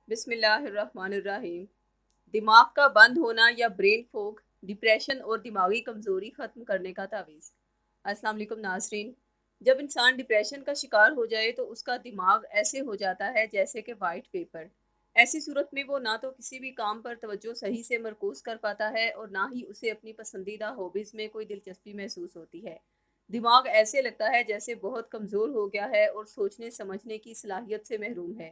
بسم اللہ الرحمن الرحیم۔ دماغ کا بند ہونا یا برین فوگ، ڈپریشن اور دماغی کمزوری ختم کرنے کا تعویذ۔ السلام علیکم ناظرین۔ جب انسان ڈپریشن کا شکار ہو جائے تو اس کا دماغ ایسے ہو جاتا ہے جیسے کہ وائٹ پیپر۔ ایسی صورت میں وہ نہ تو کسی بھی کام پر توجہ صحیح سے مرکوز کر پاتا ہے اور نہ ہی اسے اپنی پسندیدہ ہابیز میں کوئی دلچسپی محسوس ہوتی ہے۔ دماغ ایسے لگتا ہے جیسے بہت کمزور ہو گیا ہے اور سوچنے سمجھنے کی صلاحیت سے محروم ہے۔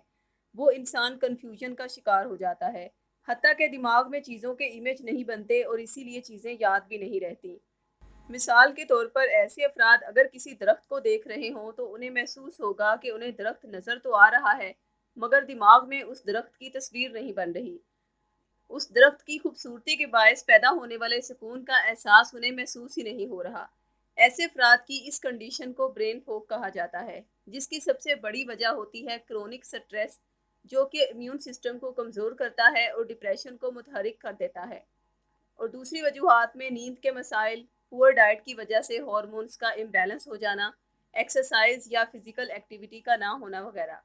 وہ انسان کنفیوژن کا شکار ہو جاتا ہے، حتیٰ کہ دماغ میں چیزوں کے امیج نہیں بنتے اور اسی لیے چیزیں یاد بھی نہیں رہتی۔ مثال کے طور پر ایسے افراد اگر کسی درخت کو دیکھ رہے ہوں تو انہیں محسوس ہوگا کہ انہیں درخت نظر تو آ رہا ہے، مگر دماغ میں اس درخت کی تصویر نہیں بن رہی۔ اس درخت کی خوبصورتی کے باعث پیدا ہونے والے سکون کا احساس انہیں محسوس ہی نہیں ہو رہا۔ ایسے افراد کی اس کنڈیشن کو برین فوگ کہا جاتا ہے، جس کی سب سے بڑی وجہ ہوتی ہے کرونک سٹریس، جو کہ امیون سسٹم کو کمزور کرتا ہے اور ڈپریشن کو متحرک کر دیتا ہے۔ اور دوسری وجوہات میں نیند کے مسائل، پور ڈائٹ کی وجہ سے ہارمونز کا امبیلنس ہو جانا، ایکسرسائز یا فزیکل ایکٹیویٹی کا نہ ہونا وغیرہ۔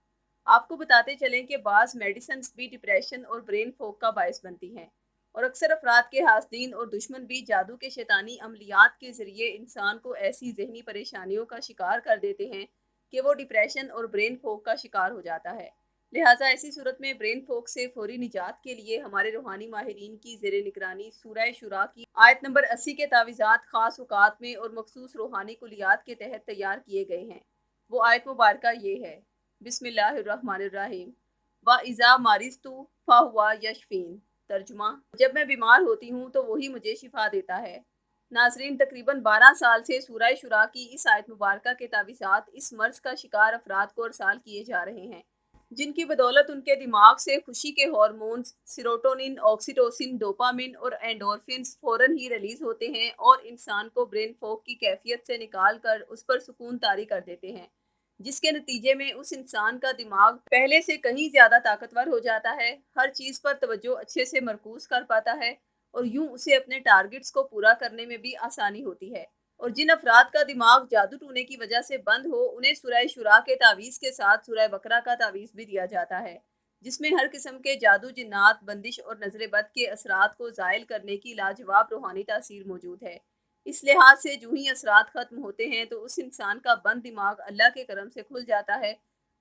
آپ کو بتاتے چلیں کہ بعض میڈیسنز بھی ڈپریشن اور برین فوگ کا باعث بنتی ہیں، اور اکثر افراد کے حاسدین اور دشمن بھی جادو کے شیطانی عملیات کے ذریعے انسان کو ایسی ذہنی پریشانیوں کا شکار کر دیتے ہیں کہ وہ ڈپریشن اور برین فوگ کا شکار ہو جاتا ہے۔ لہٰذا ایسی صورت میں برین فوگ سے فوری نجات کے لیے ہمارے روحانی ماہرین کی زیر نگرانی سورہ شورا کی آیت نمبر 80 کے تعویذات خاص اوقات میں اور مخصوص روحانی کلیات کے تحت تیار کیے گئے ہیں۔ وہ آیت مبارکہ یہ ہے: بسم اللہ الرحمن الرحیم، وَإِذَا مَرِضْتُ فَهُوَ يَشْفِينِ۔ ترجمہ: جب میں بیمار ہوتی ہوں تو وہی مجھے شفا دیتا ہے۔ ناظرین، تقریباً 12 سال سے سورہ شورا کی اس آیت مبارکہ کے تعویذات اس مرض کا شکار افراد کو ارسال کیے جا رہے ہیں، جن کی بدولت ان کے دماغ سے خوشی کے ہارمونز سیروٹونن، آکسیٹوسن، ڈوپامن اور اینڈورفنز فوراً ہی ریلیز ہوتے ہیں اور انسان کو برین فوگ کی کیفیت سے نکال کر اس پر سکون طاری کر دیتے ہیں، جس کے نتیجے میں اس انسان کا دماغ پہلے سے کہیں زیادہ طاقتور ہو جاتا ہے، ہر چیز پر توجہ اچھے سے مرکوز کر پاتا ہے اور یوں اسے اپنے ٹارگٹس کو پورا کرنے میں بھی آسانی ہوتی ہے۔ اور جن افراد کا دماغ جادو ٹونے کی وجہ سے بند ہو، انہیں سورہ شورا کے تعویذ کے ساتھ سورہ بقرہ کا تعویذ بھی دیا جاتا ہے، جس میں ہر قسم کے جادو، جنات، بندش اور نظر بد کے اثرات کو زائل کرنے کی لاجواب روحانی تاثیر موجود ہے۔ اس لحاظ سے جو ہی اثرات ختم ہوتے ہیں تو اس انسان کا بند دماغ اللہ کے کرم سے کھل جاتا ہے،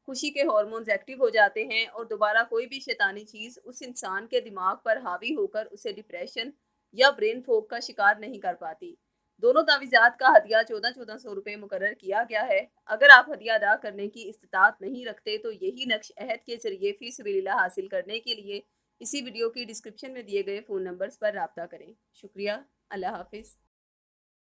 خوشی کے ہارمونز ایکٹیو ہو جاتے ہیں اور دوبارہ کوئی بھی شیطانی چیز اس انسان کے دماغ پر حاوی ہو کر اسے ڈپریشن یا برین فوگ کا شکار نہیں کر پاتی۔ دونوں تعویذات کا ہدیہ 1400 روپے مقرر کیا گیا ہے۔ اگر آپ ہدیہ ادا کرنے کی استطاعت نہیں رکھتے تو یہی نقش عہد کے ذریعے فی سبیل اللہ حاصل کرنے کے لیے اسی ویڈیو کی ڈسکرپشن میں دیے گئے فون نمبرز پر رابطہ کریں۔ شکریہ۔ اللہ حافظ۔